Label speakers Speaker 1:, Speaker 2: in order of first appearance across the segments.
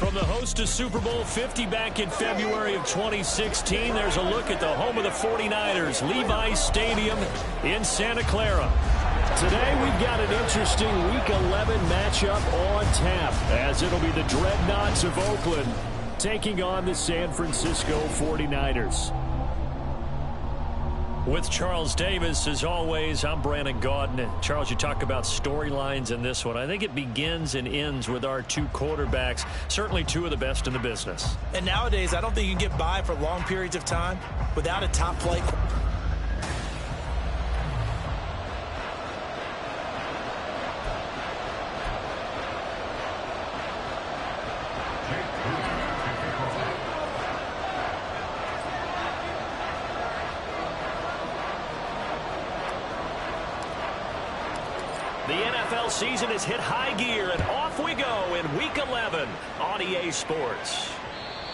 Speaker 1: From the host to Super Bowl 50 back in February of 2016, there's a look at the home of the 49ers, Levi's Stadium in Santa Clara. Today we've got an interesting Week 11 matchup on tap, as it'll be the Dreadnoughts of Oakland taking on the San Francisco 49ers. With Charles Davis, as always, I'm Brandon Gaudin. Charles, you talk about storylines in this one. I think it begins and ends with our two quarterbacks, certainly two of the best in the business.
Speaker 2: And nowadays, I don't think you can get by for long periods of time without a top play.
Speaker 1: The NFL season has hit high gear, and off we go in Week 11 on EA Sports.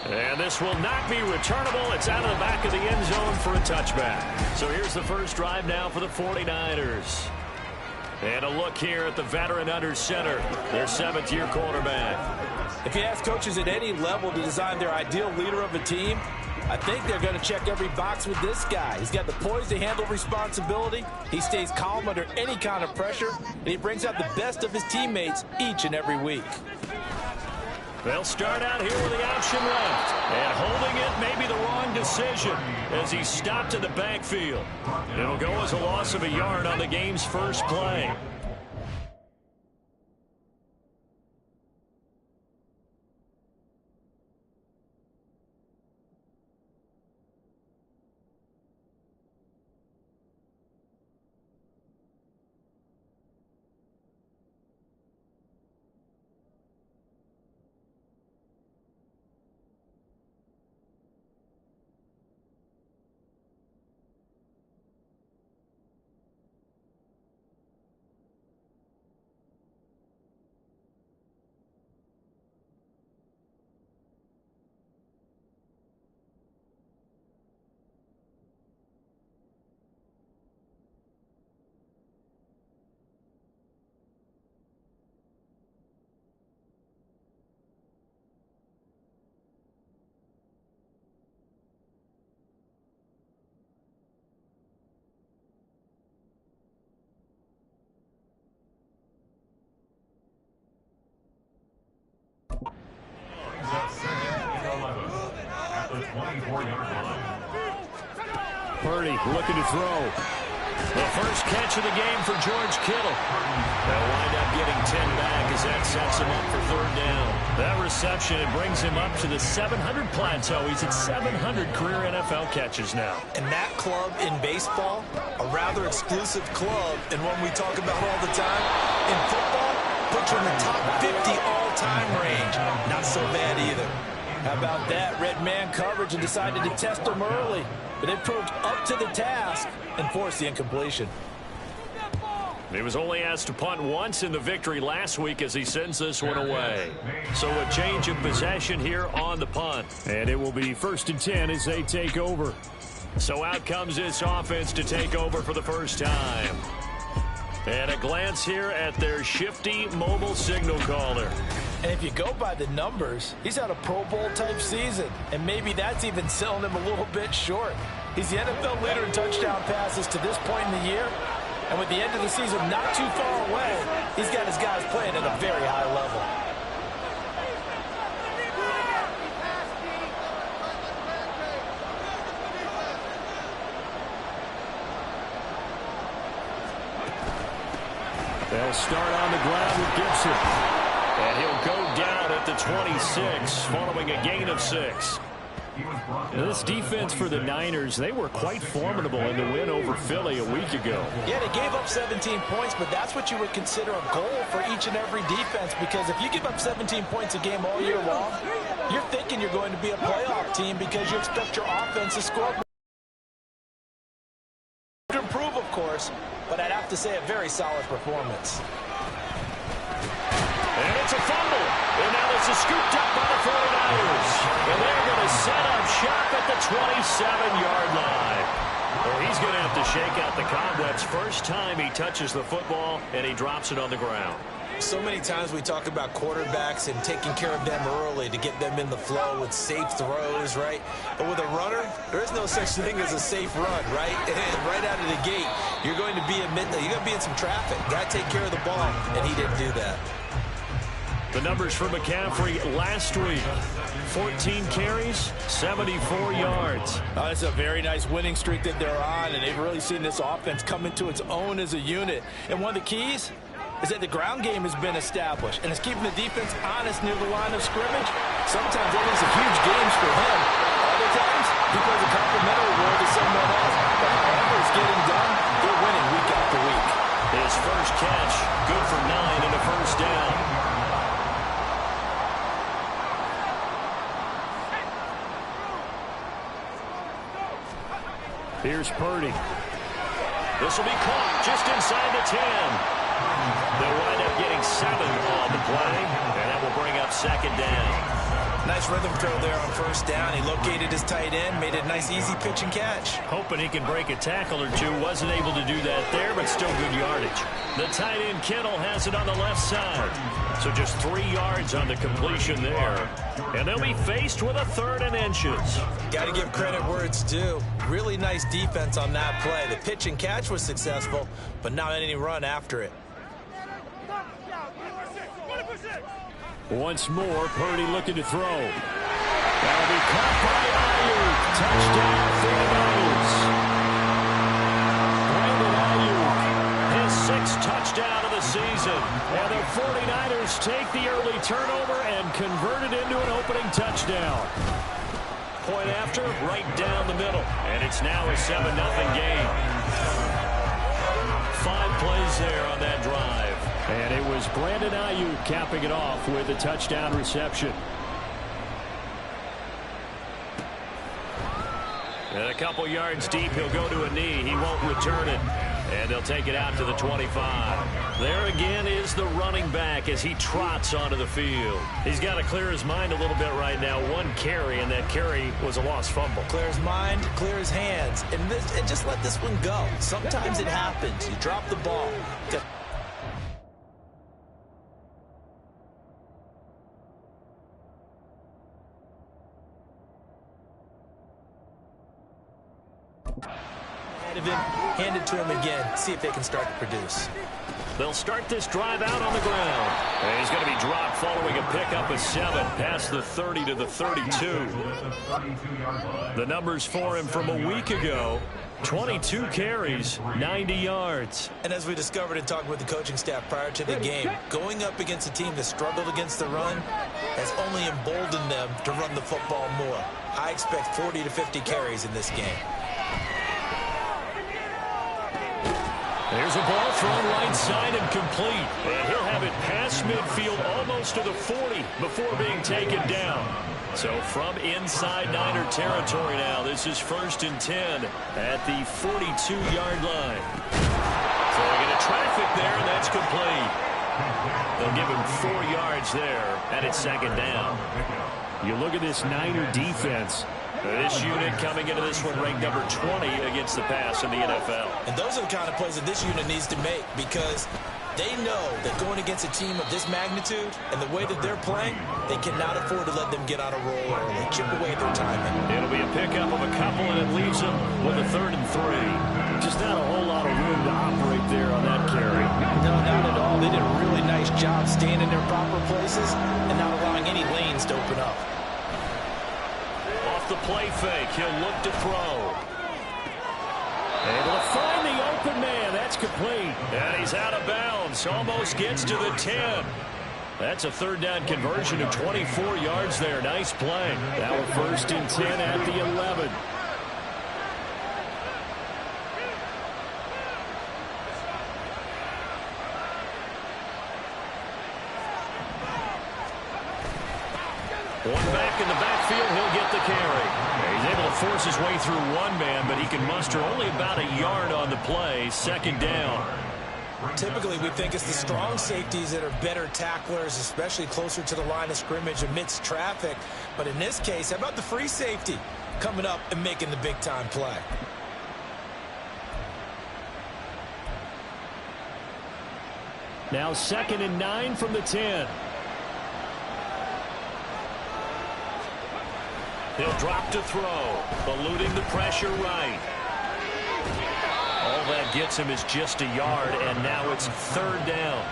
Speaker 1: And this will not be returnable. It's out of the back of the end zone for a touchback. So here's the first drive now for the 49ers. And a look here at the veteran under center, their seventh-year quarterback.
Speaker 2: If you ask coaches at any level to design their ideal leader of a team, I think they're going to check every box with this guy. He's got the poise to handle responsibility. He stays calm under any kind of pressure, and he brings out the best of his teammates each and every week.
Speaker 1: They'll start out here with the option left. And holding it may be the wrong decision as he stopped in the backfield. It'll go as a loss of a yard on the game's first play. Purdy looking to throw. The first catch of the game for George Kittle. They'll wind up getting 10 back as that sets him up for third down. That reception, it brings him up to the 700 plateau. He's at 700 career NFL catches now.
Speaker 2: And that club in baseball, a rather exclusive club, and one we talk about all the time. In football, puts you in the top 50 all-time range. Not so bad either. How about that? Red man coverage and decided to test him early. But it proved up to the task and forced the incompletion.
Speaker 1: He was only asked to punt once in the victory last week as he sends this one away. So a change of possession here on the punt. And it will be 1st and 10 as they take over. So out comes this offense to take over for the first time. And a glance here at their shifty mobile signal caller.
Speaker 2: And if you go by the numbers, he's had a Pro Bowl type season. And maybe that's even selling him a little bit short. He's the NFL leader in touchdown passes to this point in the year. And with the end of the season not too far away, he's got his guys playing at a very high level.
Speaker 1: They'll start on the ground with Gibson. And he'll go down at the 26 following a gain of 6. This defense for the Niners, they were quite formidable in the win over Philly a week ago.
Speaker 2: Yeah, they gave up 17 points, but that's what you would consider a goal for each and every defense, because if you give up 17 points a game all year long, you're thinking you're going to be a playoff team because you expect your offense to score. To improve, of course, but I'd have to say a very solid performance.
Speaker 1: And it's a fumble. And now this is scooped up by the 49ers. And they're going to set up shop at the 27-yard line. Well, he's going to have to shake out the cobwebs first time he touches the football, and he drops it on the ground.
Speaker 2: So many times we talk about quarterbacks and taking care of them early to get them in the flow with safe throws, right? But with a runner, there is no such thing as a safe run, right? And right out of the gate, you're going to be in some traffic. Got to take care of the ball, and he didn't do that.
Speaker 1: The numbers for McCaffrey last week: 14 carries, 74 yards.
Speaker 3: It's a very nice winning streak that they're on, and they've really seen this offense come into its own as a unit. And one of the keys is that the ground game has been established, and it's keeping the defense honest near the line of scrimmage. Sometimes that is a huge games for him. Other times, he plays a complimentary role to someone else. But however it's getting done, they're winning week after week.
Speaker 1: His first catch, good for 9 and a first down. Here's Purdy. This will be caught just inside the 10. They'll wind up getting 7 on the play, and that will bring up second down.
Speaker 2: Nice rhythm throw there on first down. He located his tight end, made it a nice easy pitch and catch.
Speaker 1: Hoping he can break a tackle or two. Wasn't able to do that there, but still good yardage. The tight end Kittle has it on the left side. So just 3 yards on the completion there. And they'll be faced with a 3rd and inches.
Speaker 2: Got to give credit where it's due. Really nice defense on that play. The pitch and catch was successful, but not any run after it.
Speaker 1: Once more, Purdy looking to throw. That'll be caught by Ayuk. Touchdown for the Niners. Brandon Ayuk, his 6th touchdown of the season. And the 49ers take the early turnover and convert it into an opening touchdown. Point after, right down the middle. And it's now a 7-0 game. 5 plays there on that drive. And it was Brandon Ayuk capping it off with a touchdown reception. And a couple yards deep, he'll go to a knee. He won't return it. And they'll take it out to the 25. There again is the running back as he trots onto the field. He's got to clear his mind a little bit right now. 1 carry, and that carry was a lost fumble.
Speaker 2: Clear his mind, clear his hands, and just let this one go. Sometimes it happens. You drop the ball. Hand it to him again. See if they can start to produce.
Speaker 1: They'll start this drive out on the ground. And he's going to be dropped following a pickup of 7 past the 30 to the 32. The numbers for him from a week ago: 22 carries, 90 yards.
Speaker 2: And as we discovered in talking with the coaching staff prior to the game, going up against a team that struggled against the run has only emboldened them to run the football more. I expect 40 to 50 carries in this game.
Speaker 1: There's a ball thrown right side and complete. And he'll have it past midfield almost to the 40 before being taken down. So from inside Niner territory now, this is 1st and 10 at the 42-yard line. Throwing into traffic there, and that's complete. They'll give him 4 yards there, and it's 2nd down. You look at this Niner defense. This unit coming into this one ranked number 20 against the pass in the NFL.
Speaker 2: And those are the kind of plays that this unit needs to make, because they know that going against a team of this magnitude and the way that they're playing, they cannot afford to let them get on a roll early. Chip away at their timing.
Speaker 1: It'll be a pickup of a couple, and it leaves them with a 3rd and 3. Just not a whole lot of room to operate there on that carry.
Speaker 2: No, not at all. They did a really nice job staying in their proper places and not allowing any lanes to open up.
Speaker 1: The play fake. He'll look to throw. Able to find the open man. That's complete. And he's out of bounds. Almost gets to the 10. That's a 3rd down conversion of 24 yards there. Nice play. Now we're 1st and 10 at the 11. One back in the backfield, he'll get the carry. He's able to force his way through 1 man, but he can muster only about a yard on the play. 2nd down.
Speaker 2: Typically, we think it's the strong safeties that are better tacklers, especially closer to the line of scrimmage amidst traffic. But in this case, how about the free safety coming up and making the big-time play?
Speaker 1: Now 2nd and 9 from the 10. He'll drop to throw, eluding the pressure right. All that gets him is just a yard, and now it's 3rd down.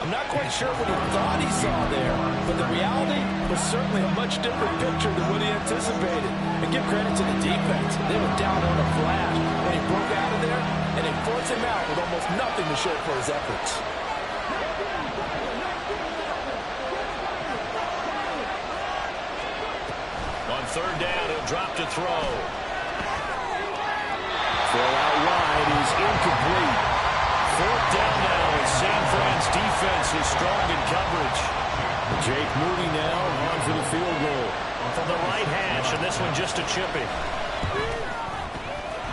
Speaker 3: I'm not quite sure what he thought he saw there, but the reality was certainly a much different picture than what he anticipated. And give credit to the defense. They were down on a flash when he broke out of there, and they forced him out with almost nothing to show for his efforts.
Speaker 1: On 3rd down, he'll drop to throw. Throw out wide is incomplete. 4th down now as San Fran's defense is strong in coverage. Jake Moody now on for the field goal. From the right hash, and this one just a chipping.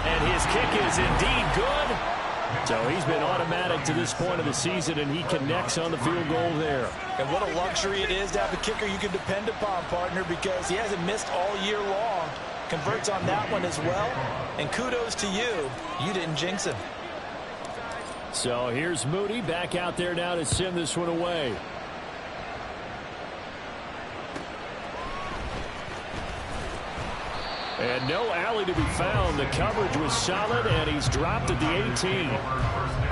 Speaker 1: And his kick is indeed good. So he's been automatic to this point of the season, and he connects on the field goal there.
Speaker 3: And what a luxury it is to have a kicker you can depend upon, partner, because he hasn't missed all year long. Converts on that one as well. And kudos to you. You didn't jinx him.
Speaker 1: So here's Moody back out there now to send this one away. And no alley to be found. The coverage was solid, and he's dropped at the 18.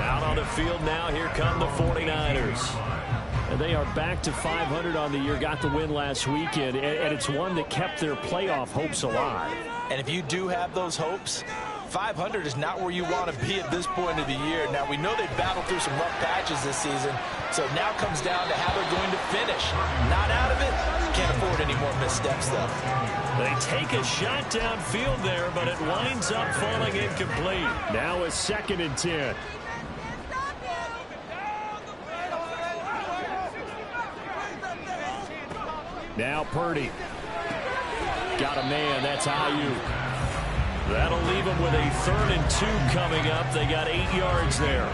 Speaker 1: Out on the field now, here come the 49ers. And they are back to 500 on the year, got the win last weekend, and it's one that kept their playoff hopes alive.
Speaker 3: And if you do have those hopes, 500 is not where you want to be at this point of the year. Now, we know they battled through some rough patches this season, so it now comes down to how they're going to finish. Not out of it. Can't afford any more missteps, though.
Speaker 1: They take a shot downfield there, but it winds up falling incomplete. Now a 2nd and 10. Now Purdy. Got a man. That's Ayuk. That'll leave them with a 3rd and 2 coming up. They got 8 yards there.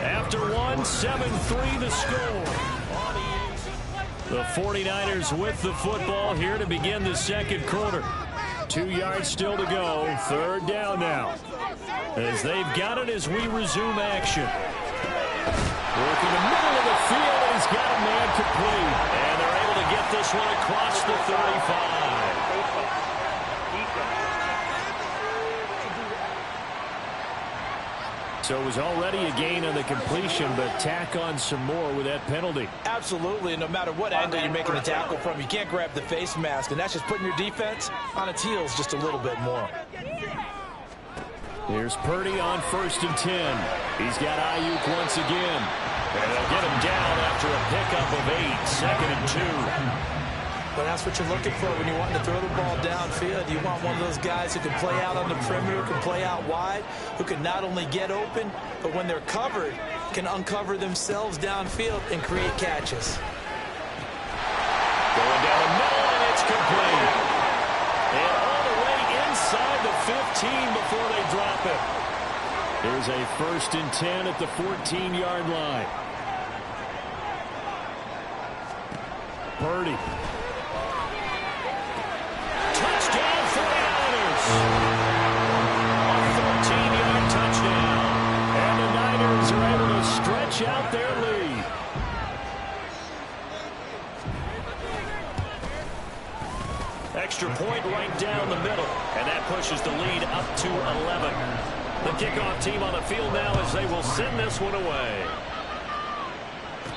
Speaker 1: After one, 7-3 the score. The 49ers with the football here to begin the 2nd quarter. 2 yards still to go. 3rd down now. As they've got it as we resume action. Working the middle of the field, and he's got a man complete. And they're able to get this one across the 35. So it was already a gain on the completion, but tack on some more with that penalty.
Speaker 3: Absolutely, and no matter what angle you're making the tackle from, you can't grab the face mask, and that's just putting your defense on its heels just a little bit more.
Speaker 1: Here's Purdy on 1st and 10. He's got Ayuk once again. And they'll get him down after a pickup of 8. 2nd and 2.
Speaker 3: But that's what you're looking for when you want to throw the ball downfield. You want one of those guys who can play out on the perimeter, who can play out wide, who can not only get open, but when they're covered, can uncover themselves downfield and create catches.
Speaker 1: Going down the middle, and it's complete. And all the way inside the 15 before they drop it. Here's a 1st and 10 at the 14-yard line. Purdy. Touchdown 49ers. A 13-yard touchdown. And the Niners are able to stretch out their lead. Extra point right down the middle. And that pushes the lead up to 11. The kickoff team on the field now as they will send this one away.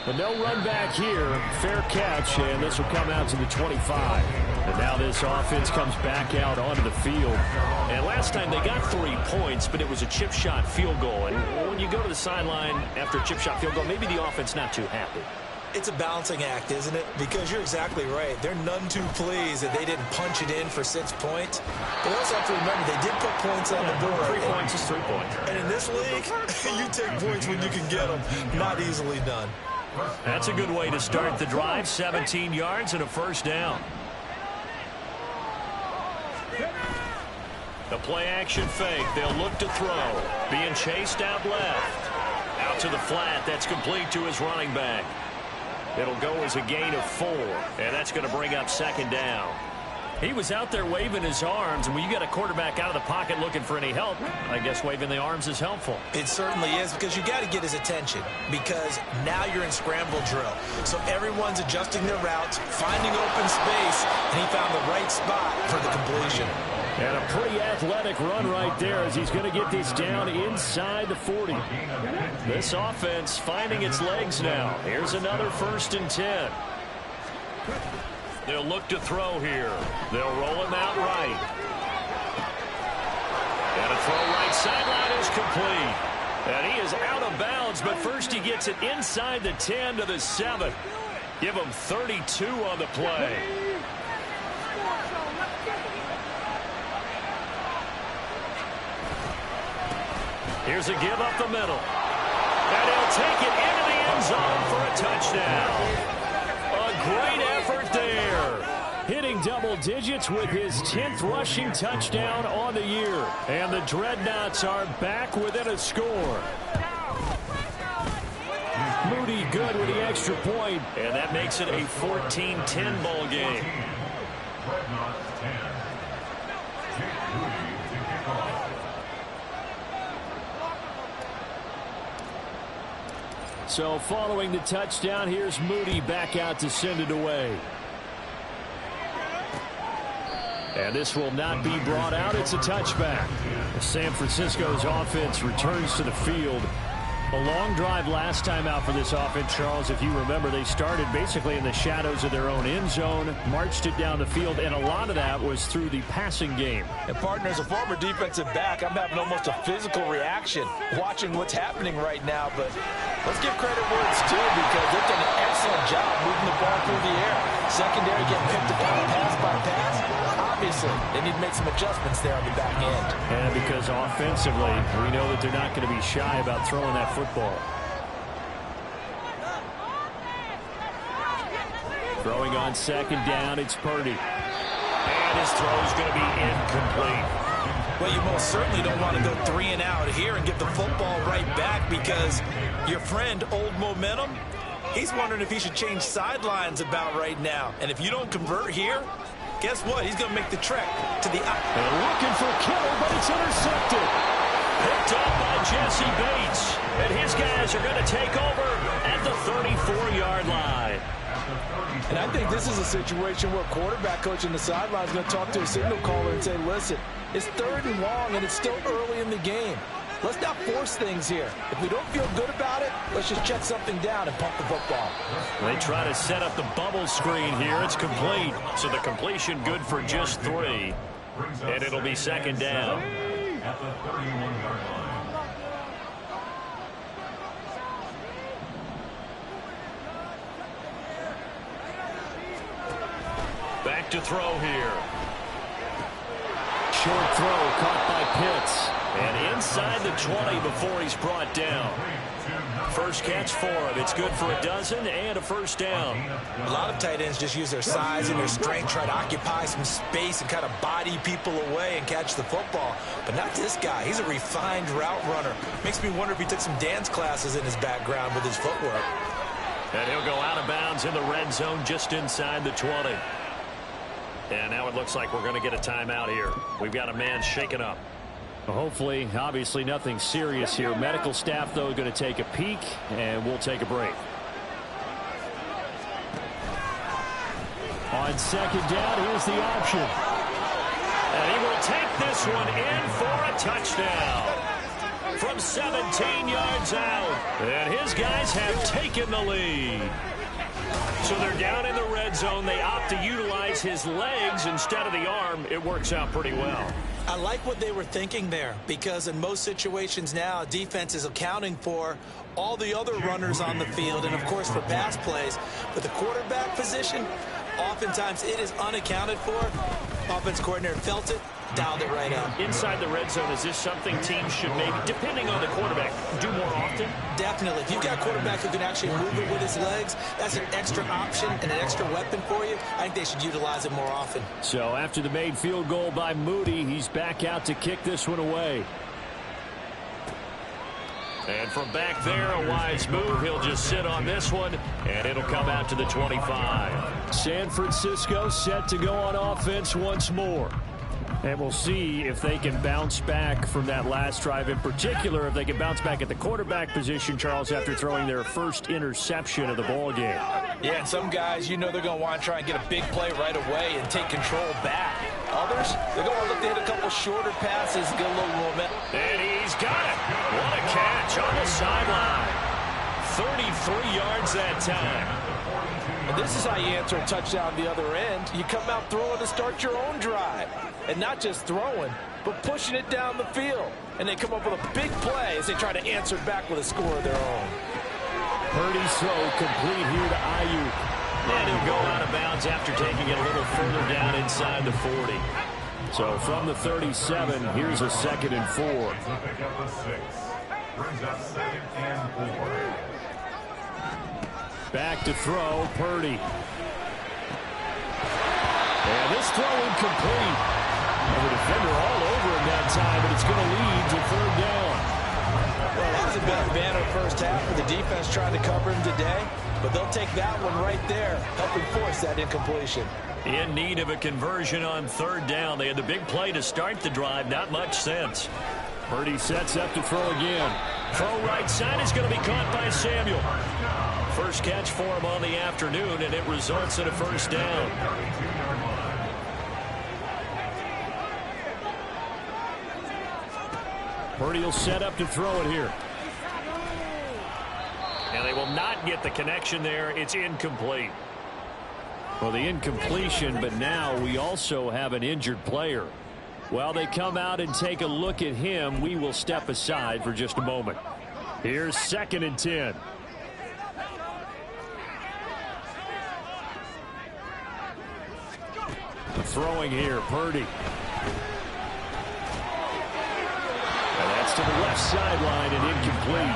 Speaker 1: But no run back here. Fair catch, and this will come out to the 25. And now this offense comes back out onto the field. And last time they got 3 points, but it was a chip shot field goal. And when you go to the sideline after a chip shot field goal, maybe the offense not too happy.
Speaker 3: It's a balancing act, isn't it? Because you're exactly right. They're none too pleased that they didn't punch it in for 6 points. But they also have to remember they did put points on the board.
Speaker 1: 3 points is 3 points.
Speaker 3: And in this league, you take points when you can get them. Not easily done.
Speaker 1: That's a good way to start the drive. 17 yards and a 1st down. The play action fake. They'll look to throw. Being chased out left. Out to the flat. That's complete to his running back. It'll go as a gain of 4. And that's going to bring up 2nd down. He was out there waving his arms, and when you got a quarterback out of the pocket looking for any help, I guess waving the arms is helpful.
Speaker 2: It certainly is, because you got to get his attention, because now you're in scramble drill. So everyone's adjusting their routes, finding open space, and he found the right spot for the completion.
Speaker 1: And a pretty athletic run right there as he's going to get this down inside the 40. This offense finding its legs now. Here's another 1st and 10. They'll look to throw here. They'll roll him out right. And a throw right sideline is complete. And he is out of bounds, but first he gets it inside the 10 to the 7. Give him 32 on the play. Here's a give up the middle. And he'll take it into the end zone for a touchdown. A great effort there. Hitting double digits with his 10th rushing touchdown on the year. And the Dreadnoughts are back within a score. Moody good with the extra point. And that makes it a 14-10 ball game. So following the touchdown, here's Moody back out to send it away. And this will not be brought out. It's a touchback. San Francisco's offense returns to the field. A long drive last time out for this offense, Charles. If you remember, they started basically in the shadows of their own end zone, marched it down the field, and a lot of that was through the passing game.
Speaker 3: And, partner, as a former defensive back, I'm having almost a physical reaction watching what's happening right now. But let's give credit where it's due, because they've done an excellent job moving the ball through the air. Secondary getting picked apart pass by pass. Obviously, they need to make some adjustments there on the back end.
Speaker 1: And because offensively, we know that they're not going to be shy about throwing that football. Throwing on 2nd down, it's Purdy. And his throw is going to be incomplete.
Speaker 2: Well, you most certainly don't want to go 3 and out here and get the football right back, because your friend, Old Momentum, he's wondering if he should change sidelines about right now. And if you don't convert here, guess what? He's going to make the trek to the out.
Speaker 1: They're looking for Kittle, but it's intercepted. Picked up by Jesse Bates. And his guys are going to take over at the 34-yard line.
Speaker 3: And I think this is a situation where quarterback coach on the sideline is going to talk to a signal caller and say, listen, it's 3rd and long, and it's still early in the game. Let's not force things here. If we don't feel good about it, let's just check something down and pump the football.
Speaker 1: They try to set up the bubble screen here. It's complete. So the completion good for just 3. And it'll be 2nd down. At the 31-yard line. Back to throw here. Short throw caught by Pitts. And inside the 20 before he's brought down. First catch for him. It's good for a dozen and a 1st down.
Speaker 2: A lot of tight ends just use their size and their strength, try to occupy some space and kind of body people away and catch the football. But not this guy. He's a refined route runner. Makes me wonder if he took some dance classes in his background with his footwork.
Speaker 1: And he'll go out of bounds in the red zone just inside the 20. And now it looks like we're going to get a timeout here. We've got a man shaken up. Hopefully, obviously nothing serious here. Medical staff, though, going to take a peek, and we'll take a break. On 2nd down, here's the option. And he will take this one in for a touchdown. From 17 yards out. And his guys have taken the lead. So they're down in the red zone. They opt to utilize his legs instead of the arm. It works out pretty well.
Speaker 2: I like what they were thinking there, because in most situations now, defense is accounting for all the other runners on the field and, of course, for pass plays. But the quarterback position, oftentimes it is unaccounted for. Offense coordinator felt it, dialed it right up.
Speaker 1: Inside the red zone, is this something teams should maybe, depending on the quarterback, do more often?
Speaker 2: Definitely. If you've got a quarterback who can actually move it with his legs, that's an extra option and an extra weapon for you. I think they should utilize it more often.
Speaker 1: So after the made field goal by Moody, he's back out to kick this one away. And from back there, a wise move. He'll just sit on this one, and it'll come out to the 25.
Speaker 4: San Francisco set to go on offense once more. And we'll see if they can bounce back from that last drive, in particular, if they can bounce back at the quarterback position, Charles, after throwing their first interception of the ball game.
Speaker 3: Yeah, and some guys, you know they're going to want to try and get a big play right away and take control back. Others, they're going to look to hit a couple shorter passes, get a little momentum.
Speaker 1: And he's got it. What a catch on the sideline. 33 yards that time.
Speaker 3: And this is how you answer a touchdown the other end. You come out throwing to start your own drive. And not just throwing, but pushing it down the field. And they come up with a big play as they try to answer back with a score of their own.
Speaker 4: Purdy's throw complete here to Ayuk.
Speaker 1: And he'll go out of bounds after taking it a little further down inside the 40.
Speaker 4: So from the 37, here's a 2nd and 4. Back to throw, Purdy. And this throw incomplete. And the defender all over him that time, but it's going to lead to 3rd down.
Speaker 3: Well, that was a big banner first half for the defense trying to cover him today, but they'll take that one right there, helping force that incompletion.
Speaker 1: In need of a conversion on 3rd down. They had the big play to start the drive, not much sense.
Speaker 4: Purdy sets up to throw again.
Speaker 1: Throw right side is going to be caught by Samuel. First catch for him on the afternoon, and it results in a 1st down.
Speaker 4: Purdy will set up to throw it here.
Speaker 1: And they will not get the connection there. It's incomplete.
Speaker 4: Well, the incompletion, but now we also have an injured player. While they come out and take a look at him, we will step aside for just a moment. Here's 2nd and 10. Throwing here, Purdy. And that's to the left sideline and incomplete.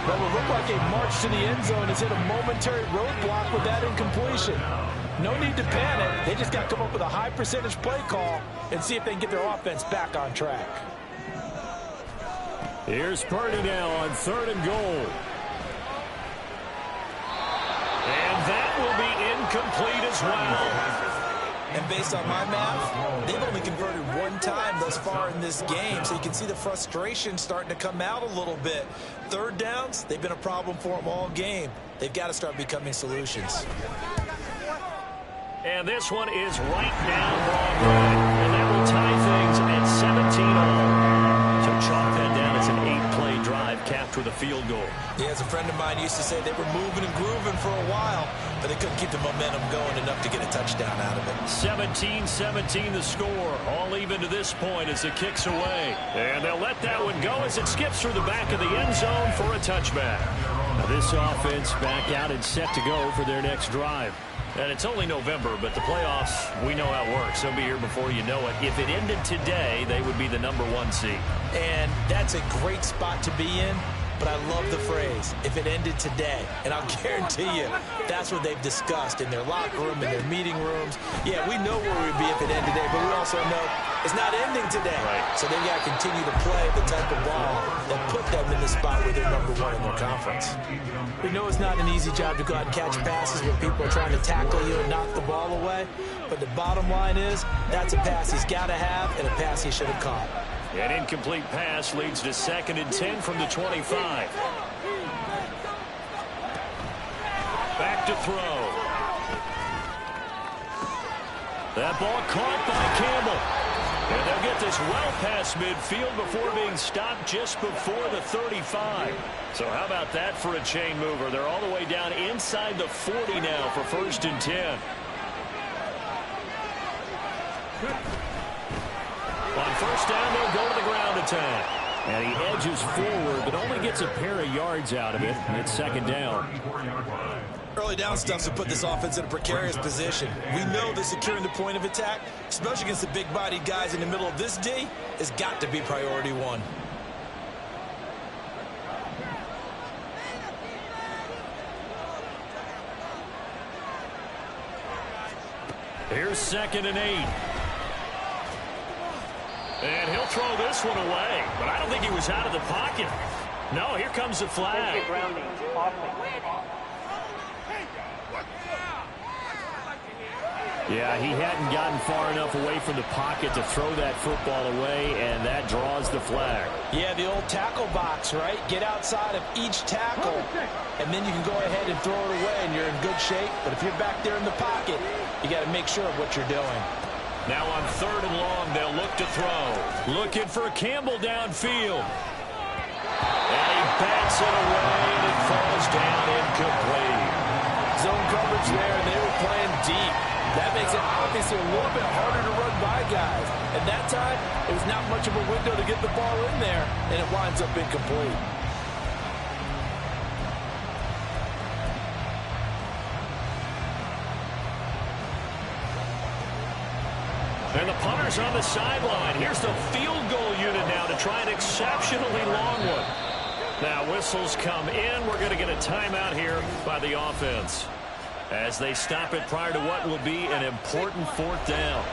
Speaker 3: But it will look like a march to the end zone has hit a momentary roadblock with that incompletion. No need to panic. They just got to come up with a high percentage play call and see if they can get their offense back on track.
Speaker 4: Here's Purdy now on 3rd and goal.
Speaker 1: And that will be incomplete as well.
Speaker 2: And based on my math, they've only converted one time thus far in this game, so you can see the frustration starting to come out a little bit. 3rd downs, they've been a problem for them all game. They've got to start becoming solutions.
Speaker 1: And this one is right down Broadway. And that will tie things at 17 all. So chalk that down. It's an 8-play drive capped with a field goal.
Speaker 2: Yeah, as a friend of mine used to say, they were moving and grooving for a while, but they couldn't keep the momentum going enough to get a touchdown out of it.
Speaker 1: 17-17 the score. All even to this point as the kick's away. And they'll let that one go as it skips through the back of the end zone for a touchback.
Speaker 4: Now this offense back out and set to go for their next drive.
Speaker 1: And it's only November, but the playoffs, we know how it works. They'll be here before you know it. If it ended today, they would be the #1 seed.
Speaker 2: And that's a great spot to be in. But I love the phrase, if it ended today. And I'll guarantee you, that's what they've discussed in their locker room, in their meeting rooms. Yeah, we know where we'd be if it ended today, but we also know it's not ending today.
Speaker 1: Right.
Speaker 2: So they've got to continue to play the type of ball that put them in the spot where they're #1 in their conference. We know it's not an easy job to go out and catch passes when people are trying to tackle you and knock the ball away. But the bottom line is, that's a pass he's got to have and a pass he should have caught.
Speaker 1: An incomplete pass leads to 2nd and 10 from the 25. Back to throw. That ball caught by Campbell. And they'll get this well past midfield before being stopped just before the 35. So how about that for a chain mover? They're all the way down inside the 40 now for 1st and 10. On 1st down, they'll go to the ground attack.
Speaker 4: And he edges forward, but only gets a pair of yards out of it. And it's 2nd down.
Speaker 2: Early down stuff to put this offense in a precarious position. We know that securing the point of attack, especially against the big-bodied guys in the middle of this D, has got to be priority 1.
Speaker 1: Here's 2nd and 8. And he'll throw this one away, but I don't think he was out of the pocket. No, here comes the flag.
Speaker 4: Yeah, he hadn't gotten far enough away from the pocket to throw that football away, and that draws the flag.
Speaker 3: Yeah, the old tackle box, right? Get outside of each tackle, and then you can go ahead and throw it away, and you're in good shape. But if you're back there in the pocket, you got to make sure of what you're doing.
Speaker 1: Now on 3rd and long, they'll look to throw. Looking for Campbell downfield. And he bats it away, and it falls down incomplete.
Speaker 3: Zone coverage there, and they were playing deep. That makes it obviously a little bit harder to run by guys. At that time, it was not much of a window to get the ball in there, and it winds up incomplete.
Speaker 1: And the punter's on the sideline. Here's the field goal unit now to try an exceptionally long one. Now whistles come in. We're going to get a timeout here by the offense, as they stop it prior to what will be an important 4th down.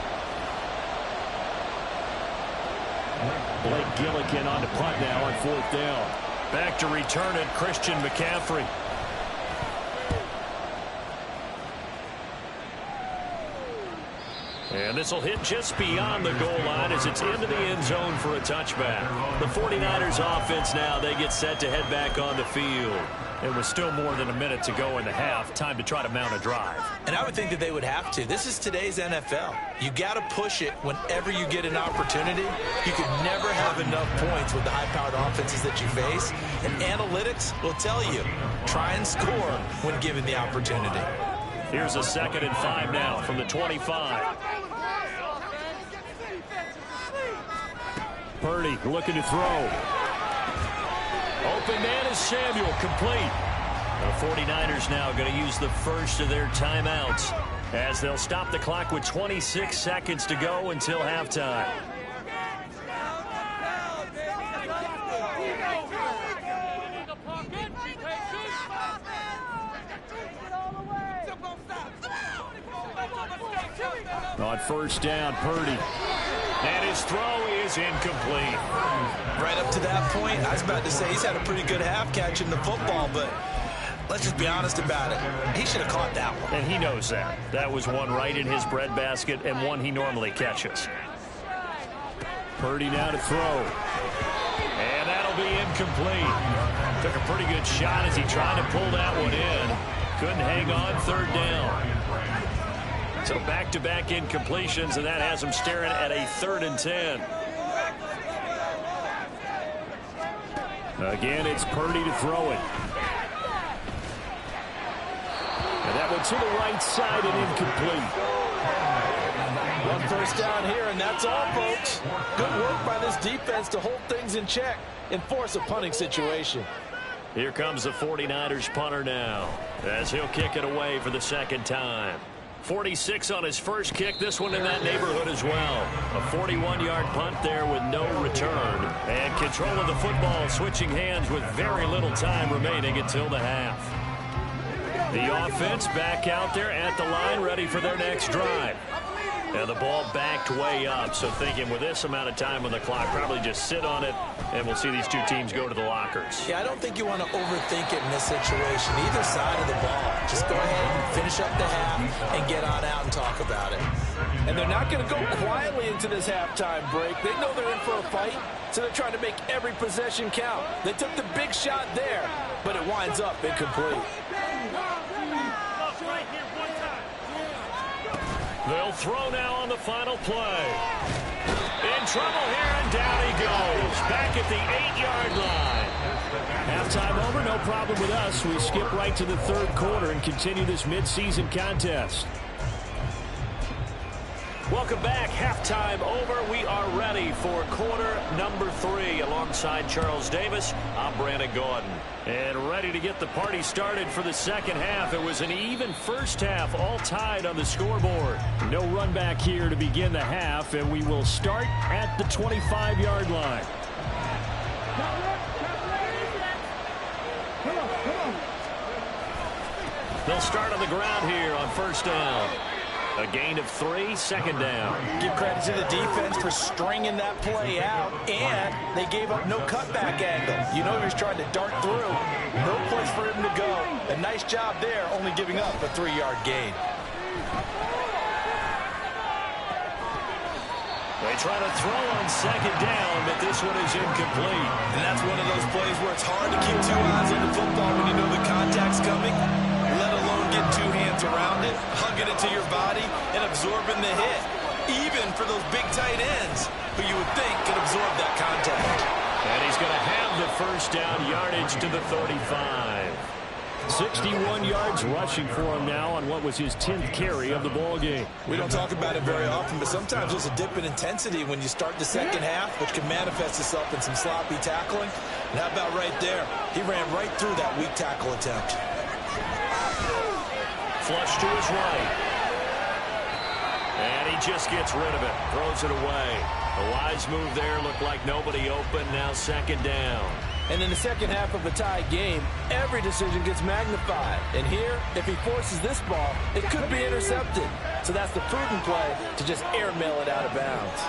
Speaker 4: Blake Gillikin on to punt now on 4th down.
Speaker 1: Back to return it, Christian McCaffrey. And this will hit just beyond the goal line as it's into the end zone for a touchback. The 49ers offense now, they get set to head back on the field. And with still more than a minute to go in the half, time to try to mount a drive.
Speaker 2: And I would think that they would have to. This is today's NFL. You got to push it whenever you get an opportunity. You can never have enough points with the high-powered offenses that you face. And analytics will tell you, try and score when given the opportunity.
Speaker 1: Here's a 2nd and 5 now from the 25.
Speaker 4: Purdy looking to throw.
Speaker 1: Open man is Samuel, complete. The 49ers now going to use the first of their timeouts, as they'll stop the clock with 26 seconds to go until halftime.
Speaker 4: On 1st down, Purdy.
Speaker 1: And his throw is incomplete.
Speaker 2: Right up to that point, I was about to say he's had a pretty good half catching the football, but let's just be honest about it. He should have caught that one.
Speaker 1: And he knows that. That was one right in his breadbasket and one he normally catches.
Speaker 4: Purdy now to throw.
Speaker 1: And that'll be incomplete. Took a pretty good shot as he tried to pull that one in. Couldn't hang on 3rd down. So back-to-back incompletions, and that has him staring at a 3rd and 10.
Speaker 4: Again, it's Purdy to throw it. And that one to the right side and incomplete.
Speaker 3: 1 first down here, and that's all, folks. Good work by this defense to hold things in check and force a punting situation.
Speaker 1: Here comes the 49ers punter now, as he'll kick it away for the 2nd time. 46 on his first kick, this one in that neighborhood as well. A 41-yard punt there with no return. And control of the football switching hands with very little time remaining until the half. The offense back out there at the line, ready for their next drive. And the ball backed way up, so thinking with this amount of time on the clock, probably just sit on it, and we'll see these two teams go to the lockers.
Speaker 2: Yeah, I don't think you want to overthink it in this situation, either side of the ball. Just go ahead and finish up the half and get on out and talk about it.
Speaker 3: And they're not going to go quietly into this halftime break. They know they're in for a fight, so they're trying to make every possession count. They took the big shot there, but it winds up incomplete.
Speaker 1: They'll throw now on the final play. In trouble here, and down he goes. Back at the 8-yard line.
Speaker 4: Halftime over, no problem with us. We skip right to the 3rd quarter and continue this midseason contest.
Speaker 1: Welcome back. Halftime over. We are ready for quarter number 3. Alongside Charles Davis, I'm Brandon Gordon. And ready to get the party started for the 2nd half. It was an even first half, all tied on the scoreboard.
Speaker 4: No run back here to begin the half, and we will start at the 25-yard line.
Speaker 1: They'll start on the ground here on 1st down. A gain of 3, second down.
Speaker 3: Give credit to the defense for stringing that play out, and they gave up no cutback angle. You know he was trying to dart through. No place for him to go. A nice job there, only giving up a 3-yard gain.
Speaker 1: They try to throw on second down, but this one is incomplete.
Speaker 2: And that's one of those plays where it's hard to keep 2 eyes on the football when you know the contact's coming, let alone get 2 hands around it, hugging it to your body, and absorbing the hit, even for those big tight ends who you would think could absorb that contact.
Speaker 1: And he's going to have the first down, yardage to the 35.
Speaker 4: 61 yards rushing for him now on what was his 10th carry of the ball game.
Speaker 2: We don't talk about it very often, but sometimes there's a dip in intensity when you start the second half, which can manifest itself in some sloppy tackling. And how about right there? He ran right through that weak tackle attempt.
Speaker 1: Flush to his right. And he just gets rid of it. Throws it away. A wise move there. Looked like nobody open. Now second down.
Speaker 3: And in the second half of a tie game, every decision gets magnified. And here, if he forces this ball, it could be intercepted. So that's the prudent play to just airmail it out of bounds.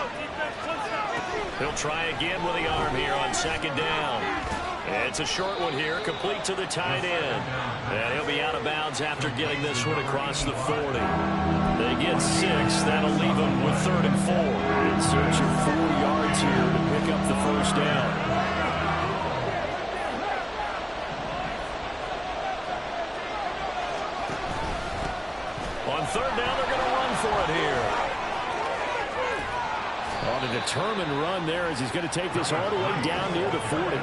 Speaker 1: He'll try again with the arm here on second down. It's a short one here, complete to the tight end. And he'll be out of bounds after getting this one across the 40. They get 6. That'll leave them with 3rd and 4.
Speaker 4: In search of 4 yards here to pick up the first down.
Speaker 1: On 3rd down, they're going to run for it here.
Speaker 4: On a determined run there as he's going to take this all the way down near the 40.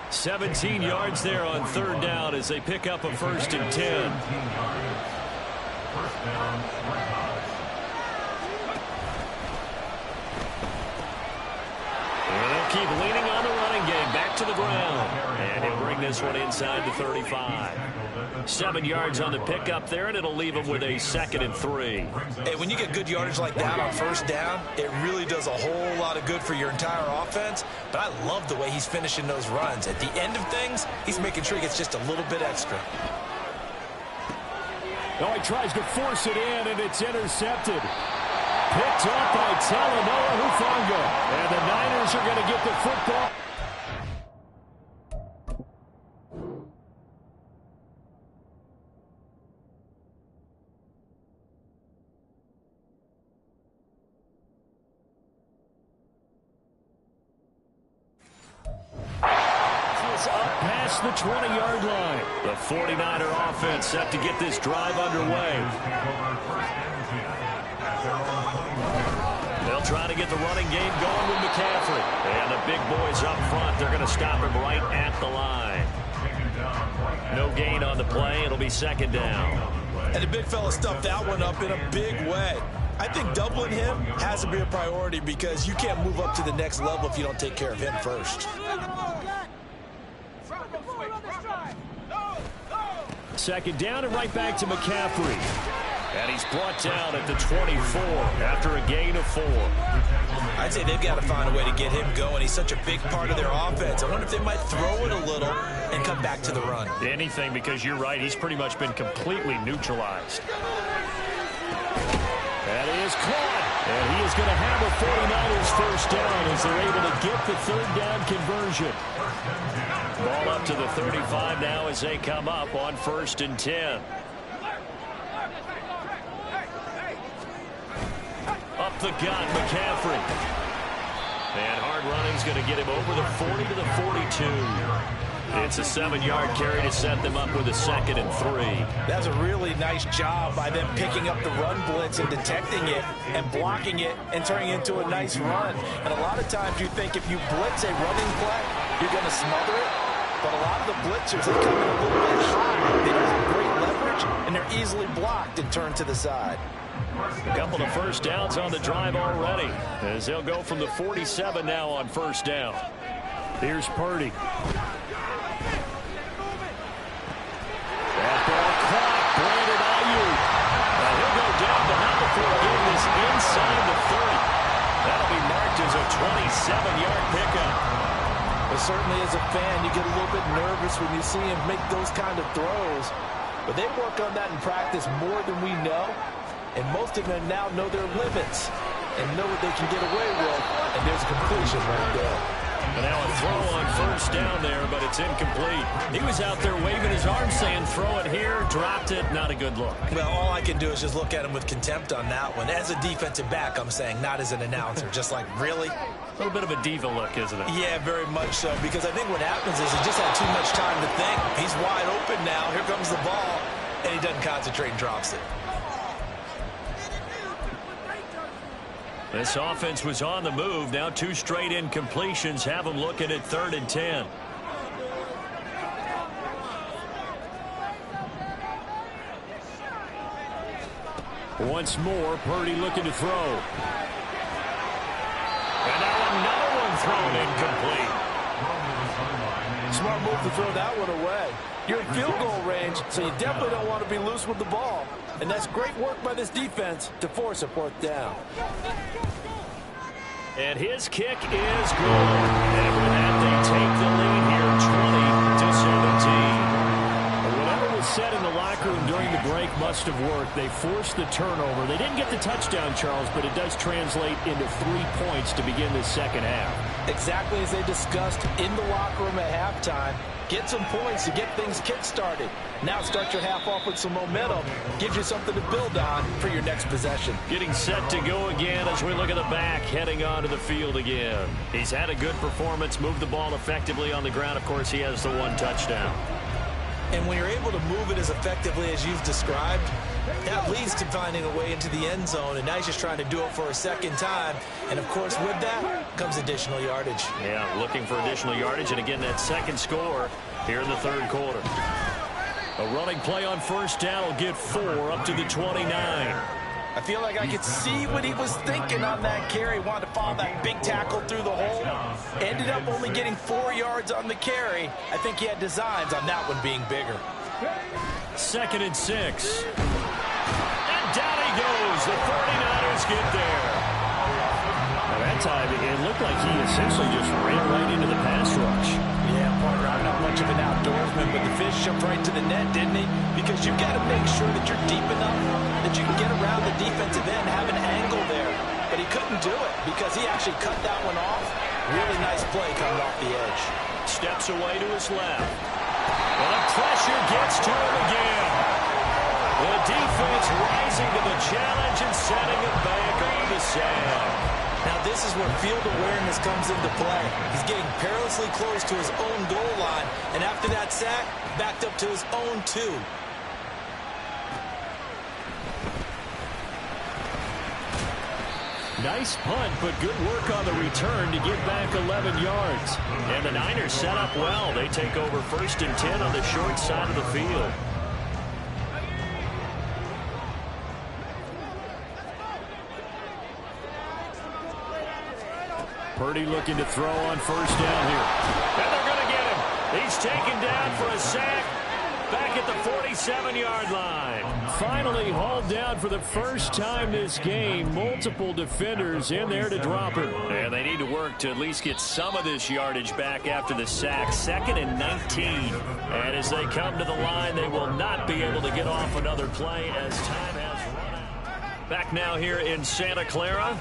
Speaker 1: 17 yards there on 3rd down as they pick up a 1st and 10. And they'll keep leaning on the running game. Back to the ground. And he'll bring this one inside the 35. 7 yards on the pickup there, and it'll leave him with a 2nd and 3.
Speaker 2: Hey, when you get good yardage like that on 1st down, it really does a whole lot of good for your entire offense. But I love the way he's finishing those runs. At the end of things, he's making sure he gets just a little bit extra.
Speaker 4: Oh, he tries to force it in, and it's intercepted. Picked up by Talanoa Hufanga. And the Niners are going to get the football. Up past the 20-yard line.
Speaker 1: The 49er offense set to get this drive underway. They'll try to get the running game going with McCaffrey. And the big boys up front, they're going to stop him right at the line. No gain on the play. It'll be 2nd down.
Speaker 2: And the big fella stuffed that one up in a big way. I think doubling him has to be a priority because you can't move up to the next level if you don't take care of him first.
Speaker 4: 2nd down and right back to McCaffrey.
Speaker 1: And he's brought down at the 24 after a gain of 4.
Speaker 2: I'd say they've got to find a way to get him going. He's such a big part of their offense. I wonder if they might throw it a little and come back to the run.
Speaker 1: Anything, because you're right, he's pretty much been completely neutralized.
Speaker 4: That is caught. And he is going to have a 49ers first down as they're able to get the 3rd down conversion.
Speaker 1: Ball up to the 35 now as they come up on 1st and 10. Up the gut, McCaffrey. And hard running's going to get him over the 40 to the 42. It's a 7-yard carry to set them up with a 2nd and 3.
Speaker 3: That's a really nice job by them picking up the run blitz and detecting it and blocking it and turning it into a nice run. And a lot of times you think if you blitz a running play, you're going to smother it. But a lot of the blitzers, they come in a little bit high. They don't have great leverage, and they're easily blocked and turned to the side.
Speaker 1: A couple of first downs on the drive already as they'll go from the 47 now on 1st down.
Speaker 4: Here's Purdy.
Speaker 1: That ball caught. Brandon Ayuk. Now he'll go down, but not before getting this inside the 30. That'll be marked as a 27-yard pickup.
Speaker 3: But certainly as a fan, you get a little bit nervous when you see him make those kind of throws. But they work on that in practice more than we know. And most of them now know their limits and know what they can get away with. And there's a completion right there.
Speaker 4: And now a throw on first down there, but it's incomplete. He was out there waving his arm saying, throw it here, dropped it, not a good look.
Speaker 2: Well, all I can do is just look at him with contempt on that one. As a defensive back, I'm saying, not as an announcer. Just like, really?
Speaker 4: A little bit of a diva look, isn't it?
Speaker 2: Yeah, very much so, because I think what happens is he just had too much time to think. He's wide open now. Here comes the ball, and he doesn't concentrate and drops it.
Speaker 4: This offense was on the move. Now 2 straight incompletions have them looking at 3rd and 10. Once more, Purdy looking to throw. And now another one thrown incomplete.
Speaker 3: Smart move to throw that one away. You're in field goal range, so you definitely don't want to be loose with the ball. And that's great work by this defense to force a 4th down.
Speaker 4: And his kick is good. And with that, they take the lead here, 20-17. Whatever was said in the locker room during the break must have worked. They forced the turnover. They didn't get the touchdown, Charles, but it does translate into 3 points to begin the second half.
Speaker 3: Exactly as they discussed in the locker room at halftime. Get some points to get things kick-started. Now start your half off with some momentum. Gives you something to build on for your next possession.
Speaker 4: Getting set to go again as we look at the back, heading onto the field again. He's had a good performance, moved the ball effectively on the ground. Of course, he has the 1 touchdown.
Speaker 2: And when you're able to move it as effectively as you've described, that leads to finding a way into the end zone, and now he's just trying to do it for a second time. And, of course, with that comes additional yardage.
Speaker 4: Yeah, looking for additional yardage, and again, that second score here in the 3rd quarter. A running play on first down will get 4 up to the 29.
Speaker 3: I feel like I could see what he was thinking on that carry. Wanted to follow that big tackle through the hole. Ended up only getting 4 yards on the carry. I think he had designs on that one being bigger.
Speaker 4: 2nd and 6. And down he goes. The 49ers get there. Now that time, it looked like he essentially just ran right into the pass rush.
Speaker 3: Yeah, partner, I'm not much of an outdoorsman, but the fish jumped right to the net, didn't he? Because you've got to make sure that you're deep enough that you can get around the defensive end, have an angle there. But he couldn't do it because he actually cut that one off. Really nice play coming off the edge.
Speaker 4: Steps away to his left. And the pressure gets to him again. The defense rising to the challenge and setting him back on the sack.
Speaker 2: Now this is where field awareness comes into play. He's getting perilously close to his own goal line, and after that sack, backed up to his own 2.
Speaker 4: Nice punt, but good work on the return to get back 11 yards. And the Niners set up well. They take over 1st and 10 on the short side of the field. Purdy looking to throw on first down here. And they're going to get him. He's taken down for a sack back at the 47-yard line. Finally hauled down for the first time this game. Multiple defenders in there to drop him. And they need to work to at least get some of this yardage back after the sack. 2nd and 19. And as they come to the line, they will not be able to get off another play as time has run out. Back now here in Santa Clara.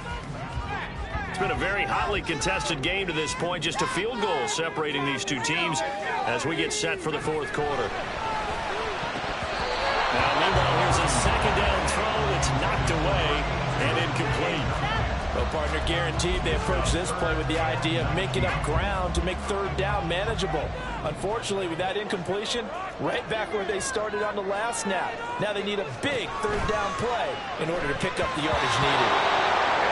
Speaker 4: It's been a very hotly contested game to this point. Just a field goal separating these two teams as we get set for the 4th quarter. Now, meanwhile, here's a 2nd down throw that's knocked away and incomplete.
Speaker 3: Well, partner, guaranteed they approach this play with the idea of making up ground to make 3rd down manageable. Unfortunately, with that incompletion, right back where they started on the last snap. Now they need a big 3rd down play in order to pick up the yardage needed.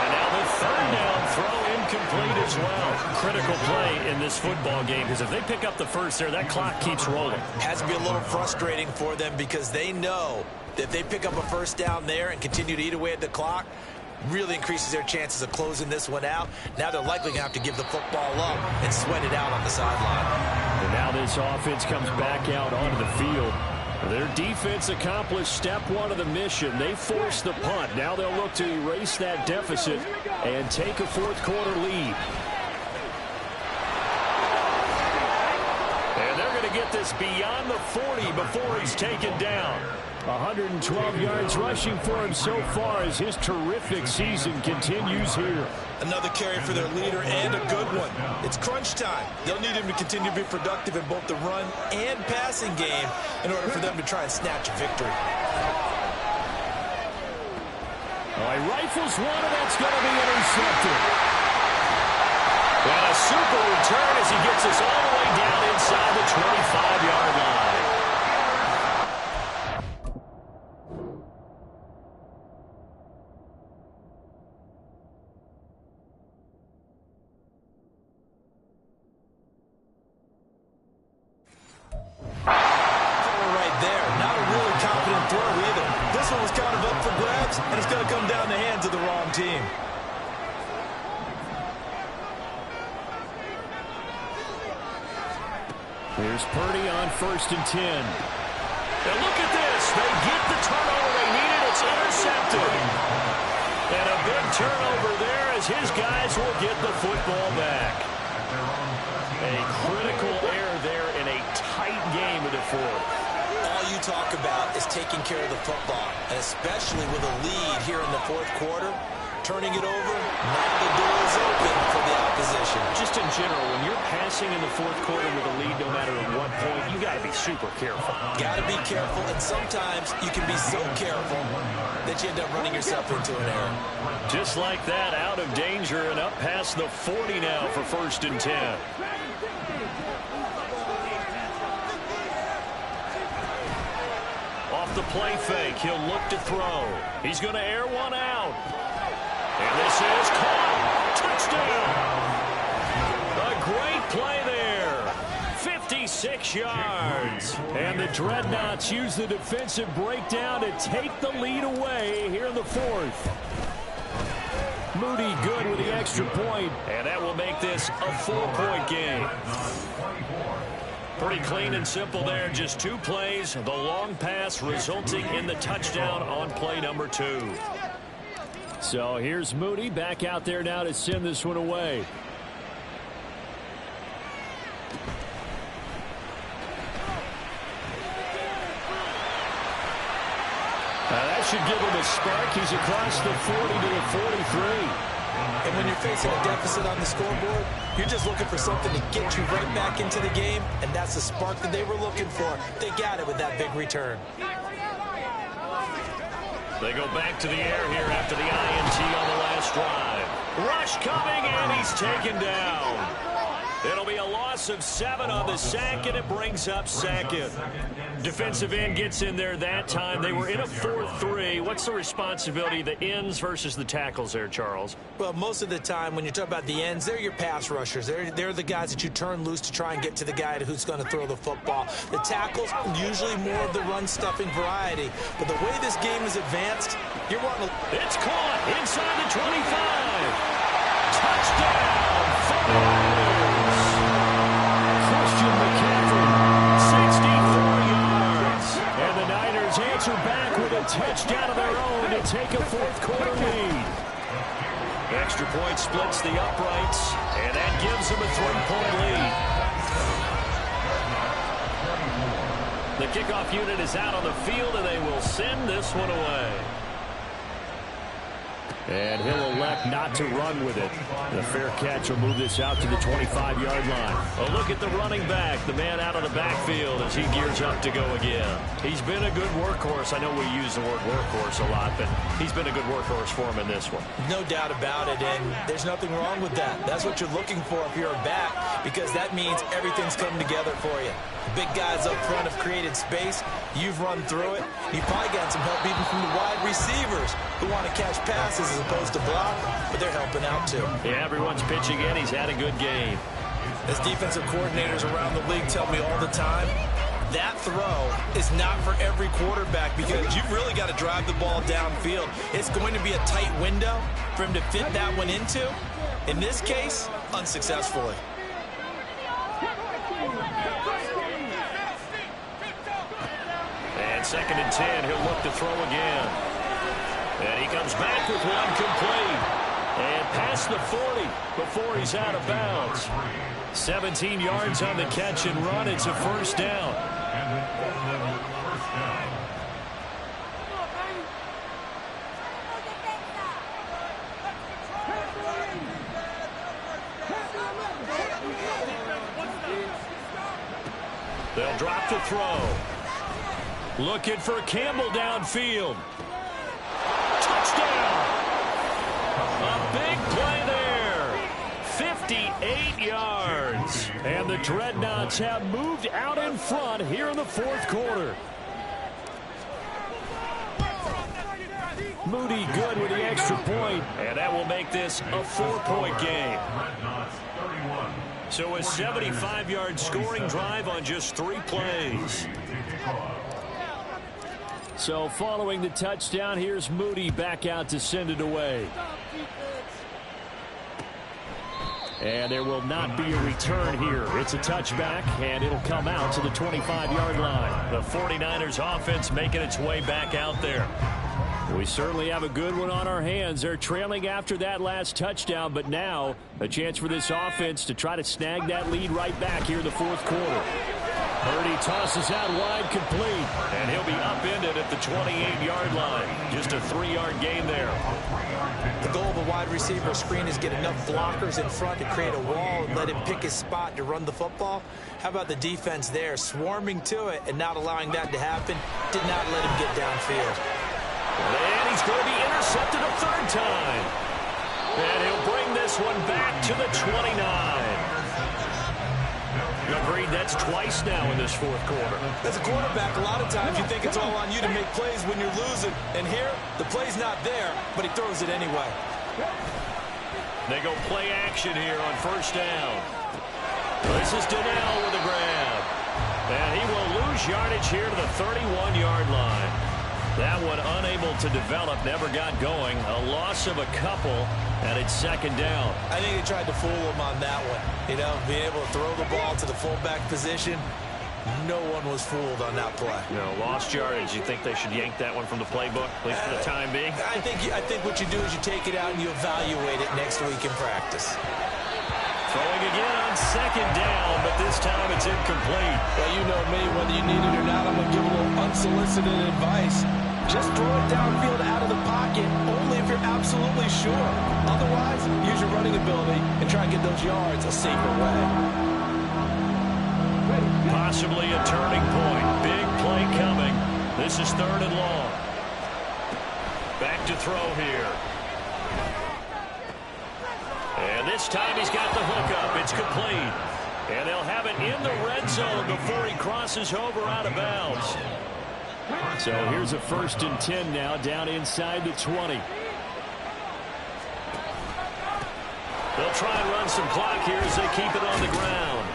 Speaker 4: And now the 3rd down throw incomplete as well. Critical play in this football game because if they pick up the first there, that clock keeps rolling.
Speaker 2: Has to be a little frustrating for them because they know that if they pick up a first down there and continue to eat away at the clock, really increases their chances of closing this one out. Now they're likely going to have to give the football up and sweat it out on the sideline.
Speaker 4: And now this offense comes back out onto the field. Their defense accomplished step 1 of the mission. They forced the punt. Now they'll look to erase that deficit and take a 4th quarter lead. And they're going to get this
Speaker 1: this beyond the 40 before he's taken down.
Speaker 4: 112 yards rushing for him so far as his terrific season continues here.
Speaker 2: Another carry for their leader and a good one. It's crunch time. They'll need him to continue to be productive in both the run and passing game in order for them to try and snatch a victory.
Speaker 4: He rifles one, and that's going to be intercepted.
Speaker 1: And a super return as he gets us all the way down inside the 25-yard line.
Speaker 2: Right there. Not a really confident throw either. This one was kind of up for grabs, and it's going to come down the hands of the wrong team.
Speaker 4: Here's Purdy on 1st and 10.
Speaker 1: And look at this. They get the turnover they needed. It's intercepted. And a big turnover there as his guys will get the football back. A critical error there in a tight game of the fourth.
Speaker 2: All you talk about is taking care of the football, and especially with a lead here in the fourth quarter, turning it over, now the door is open for the opposition.
Speaker 1: Just in general, when you're passing in the fourth quarter with a lead, no matter at what point, you got to be super careful.
Speaker 2: Got to be careful, and sometimes you can be so careful that you end up running yourself into an error.
Speaker 1: Just like that, out of danger and up past the 40 now for 1st and 10. Off the play fake, he'll look to throw. He's going to air one out. And this is caught. Touchdown. A great play there. 56 yards.
Speaker 4: And the Dreadnoughts use the defensive breakdown to take the lead away here in the fourth. Moody good with the extra point.
Speaker 1: And that will make this a 4-point game. Pretty clean and simple there. Just 2 plays. The long pass resulting in the touchdown on play number 2.
Speaker 4: So here's Moody back out there now to send this one away. That should give him a spark. He's across the 40 to the 43.
Speaker 2: And when you're facing a deficit on the scoreboard, you're just looking for something to get you right back into the game, and that's the spark that they were looking for. They got it with that big return.
Speaker 1: They go back to the air here after the INT on the last drive. Rush coming, and he's taken down. It'll be a loss of 7 on the sack, and it brings up 2nd. Defensive end gets in there that time. They were in a 4-3. What's the responsibility of the ends versus the tackles there, Charles?
Speaker 2: Well, most of the time when you talk about the ends, they're your pass rushers. They're the guys that you turn loose to try and get to the guy who's going to throw the football. The tackles, usually more of the run-stuffing variety. But the way this game is advanced, you're wanting to...
Speaker 1: It's caught inside the 25. Touchdown.
Speaker 4: Answer back with a touchdown of their own to take a fourth quarter lead.
Speaker 1: Extra point splits the uprights, and that gives them a 3-point lead. The kickoff unit is out on the field, and they will send this one away.
Speaker 4: And he'll elect not to run with it. The fair catch will move this out to the 25-yard line.
Speaker 1: A look at the running back, the man out of the backfield as he gears up to go again. He's been a good workhorse. I know we use the word workhorse a lot, but he's been a good workhorse for him in this one.
Speaker 2: No doubt about it, and there's nothing wrong with that. That's what you're looking for if you're a back, because that means everything's coming together for you. The big guys up front have created space. You've run through it. You've probably gotten some help even from the wide receivers who want to catch passes as opposed to block, but they're helping out too.
Speaker 1: Yeah, everyone's pitching in. He's had a good game.
Speaker 2: As defensive coordinators around the league tell me all the time, that throw is not for every quarterback because you've really got to drive the ball downfield. It's going to be a tight window for him to fit that one into. In this case, unsuccessfully.
Speaker 1: And 2nd and 10, he'll look to throw again. And he comes back with one complete. And past the 40 before he's out of bounds. 17 yards on the catch and run. It's a first down. They'll drop to throw. Looking for Campbell downfield. Touchdown! A big play there. 58 yards. And the Dreadnoughts have moved out in front here in the fourth quarter. Moody good with the extra point, and that will make this a 4-point game. So a 75-yard scoring drive on just 3 plays. So following the touchdown, here's Moody back out to send it away. And there will not be a return here. It's a touchback, and it'll come out to the 25-yard line. The 49ers offense making its way back out there. We certainly have a good one on our hands. They're trailing after that last touchdown, but now a chance for this offense to try to snag that lead right back here in the fourth quarter. Purdy tosses out wide, complete, and he'll be upended at the 28-yard line. Just a 3-yard gain there.
Speaker 2: The goal of a wide receiver screen is get enough blockers in front to create a wall and let him pick his spot to run the football. How about the defense there, swarming to it and not allowing that to happen? Did not let him get downfield.
Speaker 1: And he's going to be intercepted a third time. And he'll bring this one back to the 29. Agreed, that's twice now in this fourth quarter.
Speaker 2: As a quarterback, a lot of times you think it's all on you to make plays when you're losing. And here, the play's not there, but he throws it anyway.
Speaker 1: They go play action here on first down. This is Donnell with a grab. And he will lose yardage here to the 31-yard line. That one unable to develop, never got going. A loss of a couple, and it's second down.
Speaker 2: I think they tried to fool him on that one. You know, being able to throw the ball to the fullback position. No one was fooled on that play.
Speaker 1: No, lost yardage. You think they should yank that one from the playbook, at least for the time being?
Speaker 2: I think what you do is you take it out and you evaluate it next week in practice.
Speaker 1: Throwing again on second down, but this time it's incomplete.
Speaker 3: Well, you know me, whether you need it or not, I'm going to give a little unsolicited advice. Just throw it downfield out of the pocket, only if you're absolutely sure. Otherwise, use your running ability and try and get those yards a safer way.
Speaker 1: Possibly a turning point. Big play coming. This is third and long. Back to throw here. And this time he's got the hookup. It's complete. And they'll have it in the red zone before he crosses over out of bounds.
Speaker 4: So here's a 1st and 10 now, down inside the 20.
Speaker 1: They'll try and run some clock here as they keep it on the ground.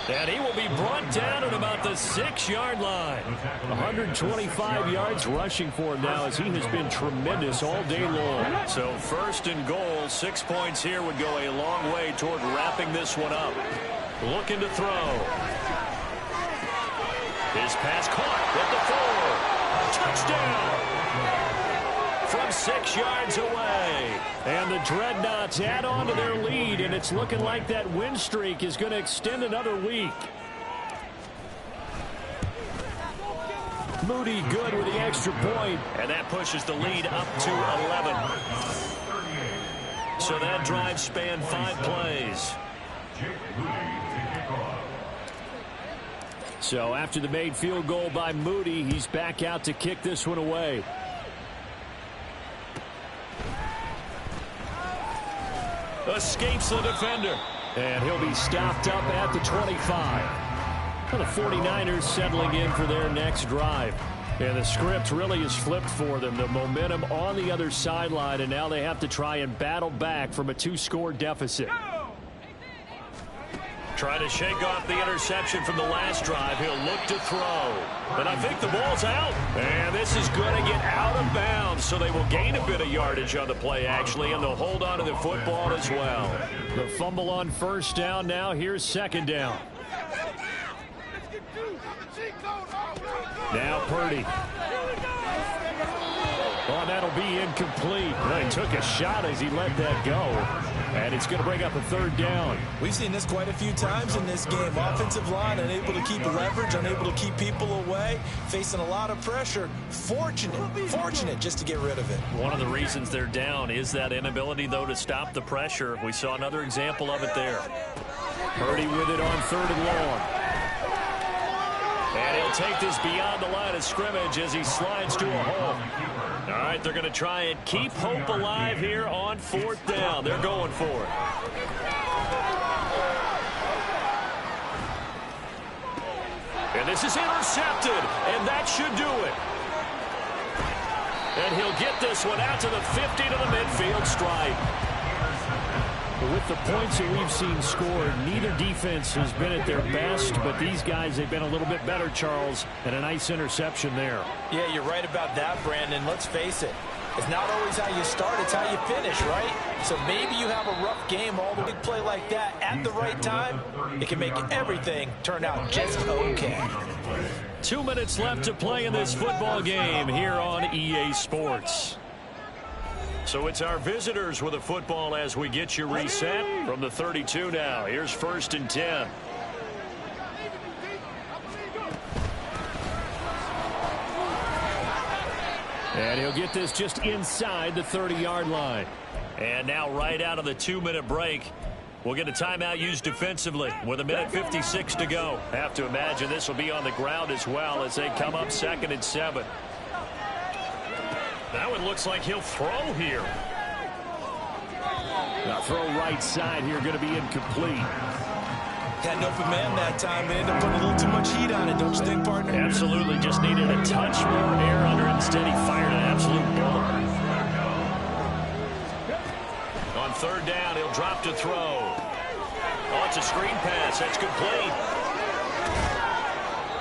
Speaker 1: And he will be brought down at about the 6-yard line. 125 yards rushing for him now, as he has been tremendous all day long. So 1st and goal, 6 points here would go a long way toward wrapping this one up. Looking to throw. His pass caught at the 4. Touchdown! From 6 yards away.
Speaker 4: And the Dreadnoughts add on to their lead, and it's looking like that win streak is going to extend another week. Moody good with the extra point.
Speaker 1: And that pushes the lead up to 11. So that drive spanned 5 plays.
Speaker 4: So after the made field goal by Moody, he's back out to kick this one away.
Speaker 1: Escapes the defender.
Speaker 4: And he'll be stopped up at the 25. And the 49ers settling in for their next drive. And the script really is flipped for them. The momentum on the other sideline, and now they have to try and battle back from a 2-score deficit.
Speaker 1: Trying to shake off the interception from the last drive. He'll look to throw. But I think the ball's out. And this is going to get out of bounds. So they will gain a bit of yardage on the play, actually, and they'll hold on to the football as well.
Speaker 4: The fumble on first down now. Here's second down. Now Purdy. Oh, that'll be incomplete. Well, he took a shot as he let that go. And it's going to bring up a third down.
Speaker 2: We've seen this quite a few times in this game. Offensive line unable to keep leverage, unable to keep people away, facing a lot of pressure. Fortunate just to get rid of it.
Speaker 1: One of the reasons they're down is that inability, though, to stop the pressure. We saw another example of it there.
Speaker 4: Purdy with it on 3rd and long.
Speaker 1: And he'll take this beyond the line of scrimmage as he slides to a hole. All right, they're going to try and keep hope alive here on 4th down. They're going for it. And this is intercepted, and that should do it. And he'll get this one out to the 50 to the midfield stripe.
Speaker 4: With the points that we've seen scored, neither defense has been at their best, but these guys, they've been a little bit better, Charles, and a nice interception there.
Speaker 3: Yeah, you're right about that, Brandon. Let's face it. It's not always how you start, it's how you finish, right? So maybe you have a rough game, all the big play like that at the right time. It can make everything turn out just okay.
Speaker 1: 2 minutes left to play in this football game here on EA Sports. So it's our visitors with a football as we get you reset from the 32 now. Here's 1st and 10.
Speaker 4: And he'll get this just inside the 30-yard line.
Speaker 1: And now right out of the 2-minute break, we'll get a timeout used defensively with 1:56 to go. Have to imagine this will be on the ground as well as they come up 2nd and 7. That one looks like he'll throw here.
Speaker 4: Now throw right side here, going to be incomplete.
Speaker 2: Had an open man that time. They ended up putting a little too much heat on it, don't you think, partner?
Speaker 1: Absolutely. Just needed a touch more air under it. Instead, he fired an absolute bullet. On 3rd down, he'll drop to throw. Oh, it's a screen pass. That's complete.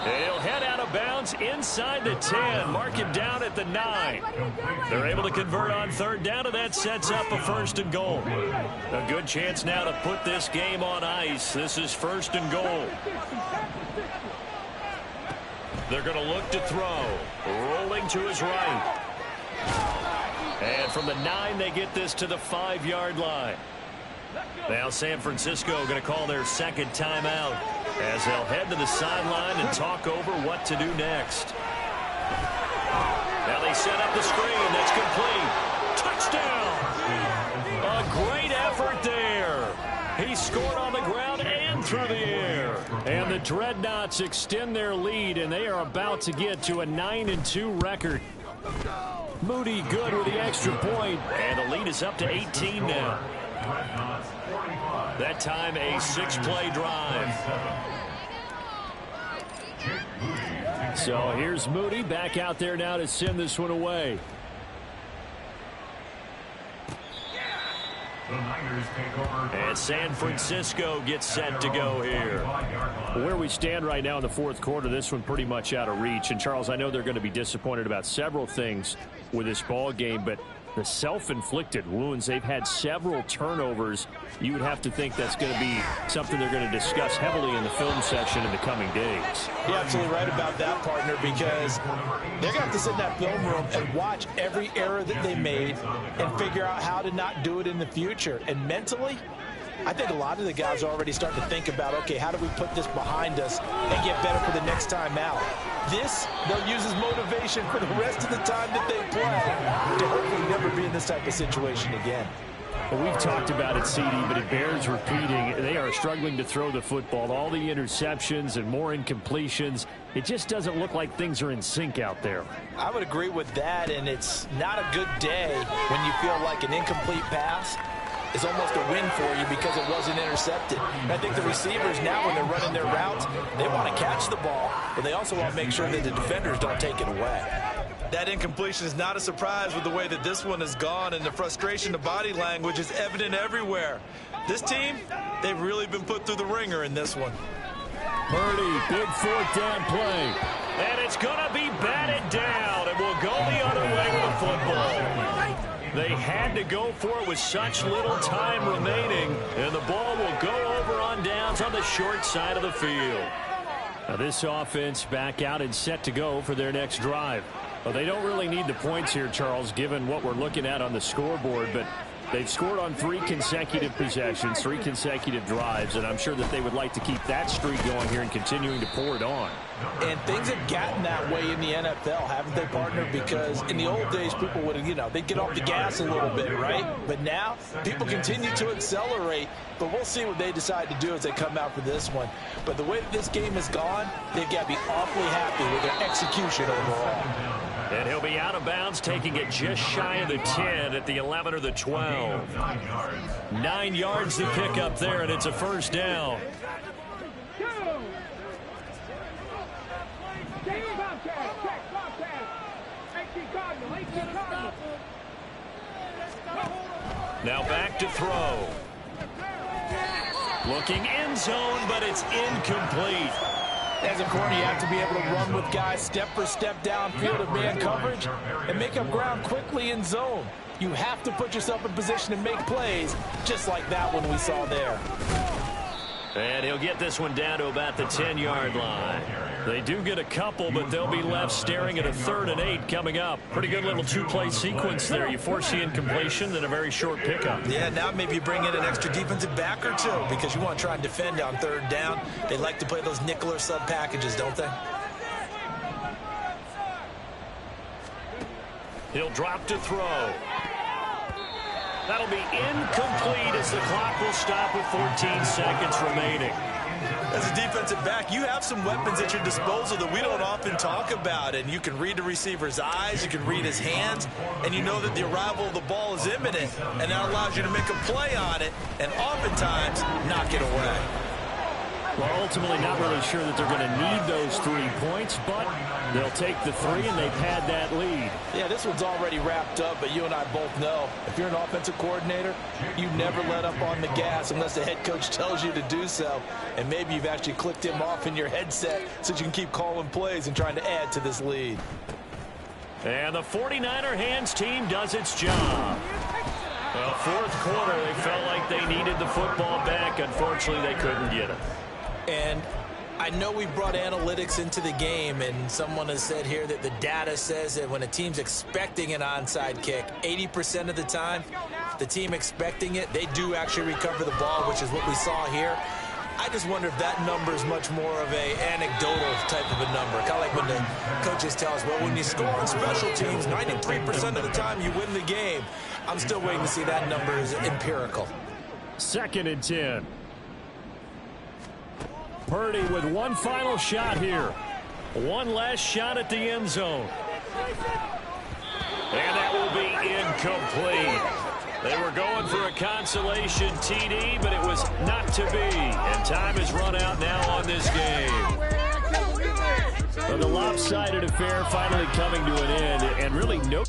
Speaker 1: He'll head out of bounds inside the 10. Mark him down at the 9. They're able to convert on 3rd down, and that sets up a 1st and goal. A good chance now to put this game on ice. This is 1st and goal. They're going to look to throw. Rolling to his right. And from the 9, they get this to the 5-yard line. Now San Francisco going to call their 2nd timeout as they'll head to the sideline and talk over what to do next. Now they set up the screen. That's complete. Touchdown! A great effort there. He scored on the ground and through the air.
Speaker 4: And the Dreadnoughts extend their lead, and they are about to get to a 9-2 record. Moody good with the extra point.
Speaker 1: And the lead is up to 18 now. That time a 6-play drive.
Speaker 4: So here's Moody back out there now to send this one away.
Speaker 1: And San Francisco gets set to go here.
Speaker 4: Where we stand right now in the 4th quarter, this one pretty much out of reach. And, Charles, I know they're going to be disappointed about several things with this ball game, but the self-inflicted wounds, they've had several turnovers. You would have to think that's going to be something they're going to discuss heavily in the film session in the coming days.
Speaker 3: You're absolutely right about that, partner, because they're going to have to sit in that film room and watch every error that they made and figure out how to not do it in the future. And mentally, I think a lot of the guys are already starting to think about, okay, how do we put this behind us and get better for the next time out? This, they'll use as motivation for the rest of the time that they play to hopefully never be in this type of situation again.
Speaker 4: Well, we've talked about it, CD, but it bears repeating. They are struggling to throw the football. All the interceptions and more incompletions. It just doesn't look like things are in sync out there.
Speaker 3: I would agree with that, and it's not a good day when you feel like an incomplete pass is almost a win for you because it wasn't intercepted. And I think the receivers now, when they're running their routes, they want to catch the ball, but they also want to make sure that the defenders don't take it away.
Speaker 2: That incompletion is not a surprise with the way that this one has gone, and the frustration, the body language is evident everywhere. This team, they've really been put through the ringer in this one.
Speaker 4: Purdy, big 4th down play.
Speaker 1: And it's going to be batted down, and we'll go the other way with the football. They had to go for it with such little time remaining, and the ball will go over on downs on the short side of the field.
Speaker 4: Now this offense back out and set to go for their next drive. Well, they don't really need the points here, Charles, given what we're looking at on the scoreboard, but they've scored on 3 consecutive possessions, 3 consecutive drives, and I'm sure that they would like to keep that streak going here and continuing to pour it on.
Speaker 3: And things have gotten that way in the NFL, haven't they, partner? Because in the old days, people would, they'd get off the gas a little bit, right? But now, people continue to accelerate, but we'll see what they decide to do as they come out for this one. But the way that this game has gone, they've got to be awfully happy with their execution overall.
Speaker 1: And he'll be out of bounds, taking it just shy of the 10 at the 11 or the 12. 9 yards to pick up there, and it's a first down. Now back to throw. Looking end zone, but it's incomplete.
Speaker 3: As a corner, you have to be able to run with guys step for step downfield of man coverage and make up ground quickly in zone. You have to put yourself in position to make plays, just like that one we saw there.
Speaker 1: And he'll get this one down to about the 10-yard line. They do get a couple, but they'll be left staring at a 3rd and 8 coming up. Pretty good little 2-play sequence there. You force the incompletion, then a very short pickup.
Speaker 2: Yeah, now maybe you bring in an extra defensive back or 2 because you want to try and defend on 3rd down. They like to play those nickel or sub packages, don't they?
Speaker 1: He'll drop to throw. That'll be incomplete as the clock will stop with 14 seconds remaining.
Speaker 2: As a defensive back, you have some weapons at your disposal that we don't often talk about. And you can read the receiver's eyes, you can read his hands, and you know that the arrival of the ball is imminent. And that allows you to make a play on it and oftentimes knock it away.
Speaker 4: Well, ultimately not really sure that they're going to need those 3 points, but they'll take the 3 and they pad that lead.
Speaker 3: Yeah, this one's already wrapped up, but you and I both know if you're an offensive coordinator, you never let up on the gas unless the head coach tells you to do so. And maybe you've actually clicked him off in your headset so you can keep calling plays and trying to add to this lead.
Speaker 1: And the 49er hands team does its job. Well, 4th quarter, they felt like they needed the football back. Unfortunately, they couldn't get it.
Speaker 2: And I know we brought analytics into the game, and someone has said here that the data says that when a team's expecting an onside kick, 80% of the time, the team expecting it, they do actually recover the ball, which is what we saw here. I just wonder if that number is much more of a anecdotal type of a number. Kind of like when the coaches tell us, well, when you score on special teams, 93% of the time you win the game. I'm still waiting to see that number is empirical.
Speaker 4: 2nd and 10. Purdy with one final shot here. One last shot at the end zone.
Speaker 1: And that will be incomplete. They were going for a consolation TD, but it was not to be. And time has run out now on this game.
Speaker 4: Well, the lopsided affair finally coming to an end, and really no